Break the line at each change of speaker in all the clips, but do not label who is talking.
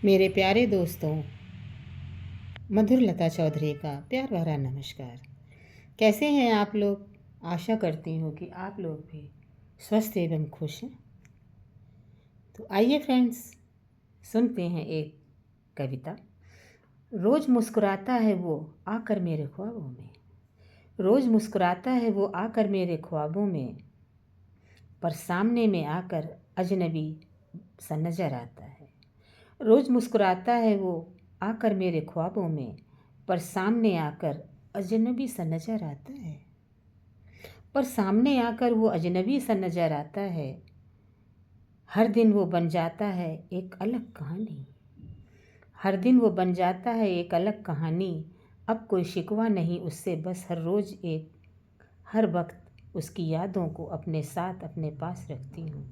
मेरे प्यारे दोस्तों, मधुरलता चौधरी का प्यार भरा नमस्कार। कैसे हैं आप लोग? आशा करती हूँ कि आप लोग भी स्वस्थ एवं खुश हैं। तो आइए फ्रेंड्स, सुनते हैं एक कविता। रोज़ मुस्कुराता है वो आकर मेरे ख्वाबों में, रोज़ मुस्कुराता है वो आकर मेरे ख्वाबों में, पर सामने में आकर अजनबी सा नज़र आता है। रोज़ मुस्कुराता है वो आकर मेरे ख्वाबों में, पर सामने आकर अजनबी सा नज़र आता है। पर सामने आकर वो अजनबी सा नज़र आता है। हर दिन वो बन जाता है एक अलग कहानी, हर दिन वो बन जाता है एक अलग कहानी। अब कोई शिकवा नहीं उससे, बस हर रोज़ हर वक्त उसकी यादों को अपने साथ अपने पास रखती हूँ।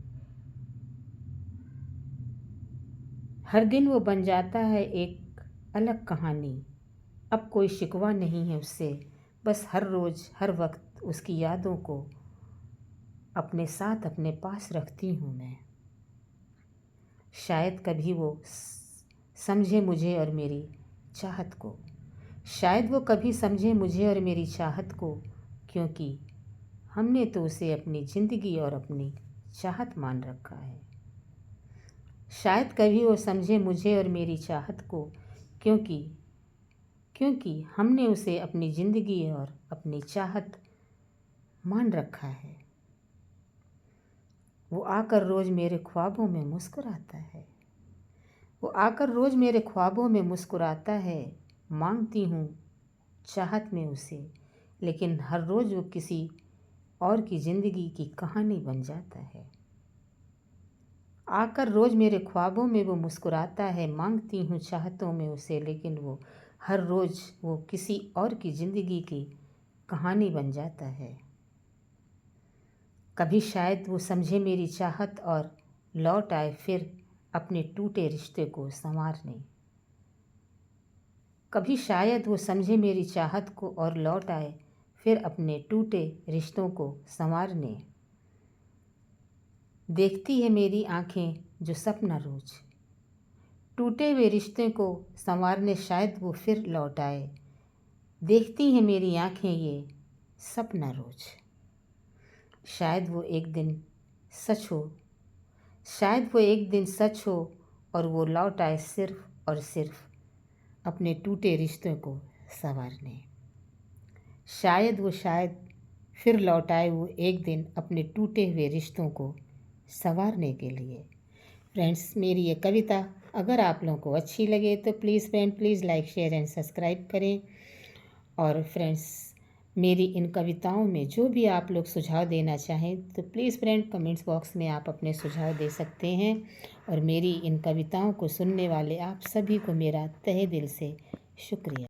हर दिन वो बन जाता है एक अलग कहानी। अब कोई शिकवा नहीं है उससे, बस हर रोज़ हर वक्त उसकी यादों को अपने साथ अपने पास रखती हूँ मैं। शायद कभी वो समझे मुझे और मेरी चाहत को, शायद वो कभी समझे मुझे और मेरी चाहत को, क्योंकि हमने तो उसे अपनी ज़िंदगी और अपनी चाहत मान रखा है। शायद कभी वो समझे मुझे और मेरी चाहत को, क्योंकि हमने उसे अपनी ज़िंदगी और अपनी चाहत मान रखा है। वो आकर रोज़ मेरे ख्वाबों में मुस्कुराता है, वो आकर रोज़ मेरे ख्वाबों में मुस्कुराता है। मांगती हूँ चाहत में उसे, लेकिन हर रोज़ वो किसी और की ज़िंदगी की कहानी बन जाता है। आकर रोज़ मेरे ख्वाबों में वो मुस्कुराता है। मांगती हूँ चाहतों में उसे, लेकिन वो हर रोज़ वो किसी और की ज़िंदगी की कहानी बन जाता है। कभी शायद वो समझे मेरी चाहत और लौट आए फिर अपने टूटे रिश्ते को संवारने। कभी शायद वो समझे मेरी चाहत को और लौट आए फिर अपने टूटे रिश्तों को संवारने। देखती है मेरी आँखें जो सपना रोज, टूटे हुए रिश्ते को संवारने, शायद वो फिर लौट आए। देखती हैं मेरी आँखें ये सपना रोज, शायद वो एक दिन सच हो, शायद वो एक दिन सच हो और वो लौट आए सिर्फ और सिर्फ अपने टूटे रिश्तों को संवारने। शायद फिर लौट आए वो एक दिन अपने टूटे हुए रिश्तों को संवारने के लिए। फ्रेंड्स, मेरी ये कविता अगर आप लोगों को अच्छी लगे तो please like share and subscribe करें। और फ्रेंड्स, मेरी इन कविताओं में जो भी आप लोग सुझाव देना चाहें तो प्लीज़ फ्रेंड कमेंट्स बॉक्स में आप अपने सुझाव दे सकते हैं। और मेरी इन कविताओं को सुनने वाले आप सभी को मेरा तहे दिल से शुक्रिया।